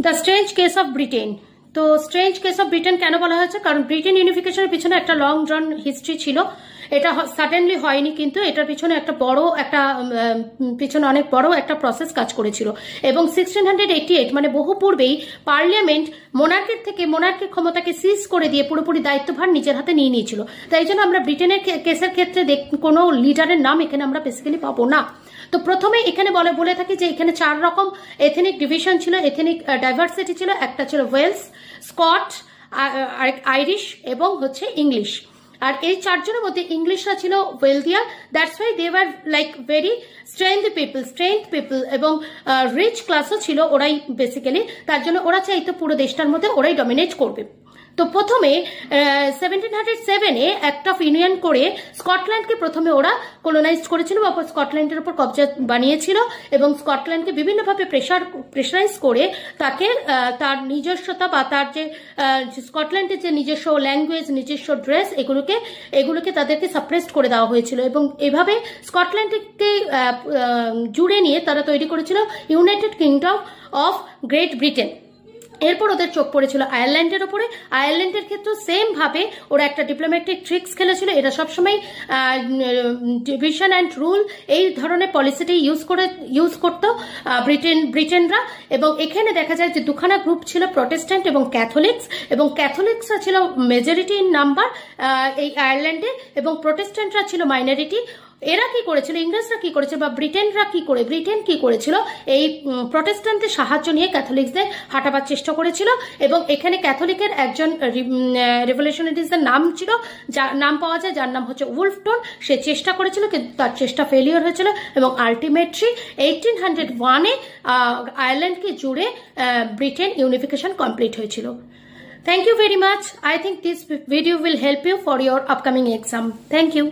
The strange case of Britain. তো strange case of Britain কেন বলা হয়েছে? কারণ ব্রিটেন ইউনিফিকেশনের পিছনে একটা লং ড্রন হিস্ট্রি ছিল। এটা সাডেনলি হয়নি, কিন্তু এটার পিছনে পিছনে অনেক বড় একটা প্রসেস কাজ করেছিল। এবং 1688 মানে বহু পূর্বেই পার্লামেন্ট মোনার্কির ক্ষমতাকে সিজ করে দিয়ে পুরোপুরি দায়িত্বভার নিজের হাতে নিয়ে নিয়েছিল। তাই জন্য আমরা ব্রিটেনের কেসের ক্ষেত্রে কোনো লিডারের নাম এখানে আমরা বেসিক্যালি পাবো না। তো প্রথমে এখানে বলে থাকি যে এখানে 4 রকম এথনিক ডিভিশন ছিল, এথনিক ডাইভার্সিটি ছিল। একটা ছিল ওয়েলস, স্কট, আইরিশ এবং হচ্ছে ইংলিশ। আর এই 4 জনের মধ্যে ইংলিশরা ছিল wealthier, that's why they were like very strength people এবং রিচ ক্লাসও ছিল ওরাই বেসিক্যালি। তার জন্য ওরা চাইতো পুরো দেশটার মধ্যে ওরাই ডমিনেট করবে। তো প্রথমে 1707-এ অ্যাক্ট অফ ইউনিয়ন করে স্কটল্যান্ডকে প্রথমে ওরা কলোনাইজ করেছিল বা স্কটল্যান্ডের উপর কবজা বানিয়েছিল এবং স্কটল্যান্ডকে বিভিন্নভাবে প্রেশারাইজ করে তাকে তার নিজস্বতা বা তার যে স্কটল্যান্ডের যে নিজস্ব ল্যাঙ্গুয়েজ, নিজস্ব ড্রেস, এগুলোকে তাদেরকে সাপ্রেসড করে দেওয়া হয়েছিল। এবং এভাবে স্কটল্যান্ডকে জুড়ে নিয়ে তারা তৈরি করেছিল United kingdom of great Britain. এরপর ওদের চোখ পড়েছিল আয়ারল্যান্ডের উপরে। আয়ারল্যান্ডের ক্ষেত্রে সেম ভাবে ওরা একটা ডিপ্লোম্যাটিক ট্রিক্স খেলেছিল। এরা সবসময় ডিভিশন অ্যান্ড রুল এই ধরনের পলিসিটি ইউজ করতো ব্রিটেনরা। এবং এখানে দেখা যায় যে দুখানা গ্রুপ ছিল, প্রটেস্ট্যান্ট এবং ক্যাথলিক্স। এবং ক্যাথলিক্সরা ছিল মেজরিটি ইন নাম্বার এই আয়ারল্যান্ডে এবং প্রটেস্ট্যান্টরা ছিল মাইনরিটি। এরা কি করেছিল, ইংরেজরা কি করেছিল বা ব্রিটেন কি করেছিল, এই প্রটেস্ট্যান্টদের সাহায্য নিয়ে ক্যাথলিক্সদের হাঁটাবার চেষ্টা করেছিল। এবং এখানে ক্যাথলিকের একজন রেভলিউশনারিজের নাম পাওয়া যায়, যার নাম হচ্ছে উলফটন। সে চেষ্টা করেছিল কিন্তু তার চেষ্টা ফেলিওর হয়েছিল এবং আলটিমেটলি 1801-এ আয়ারল্যান্ডকে জুড়ে ব্রিটেন ইউনিফিকেশন কমপ্লিট হয়েছিল। Thank you very much. I think this video will help you for your upcoming exam. Thank you.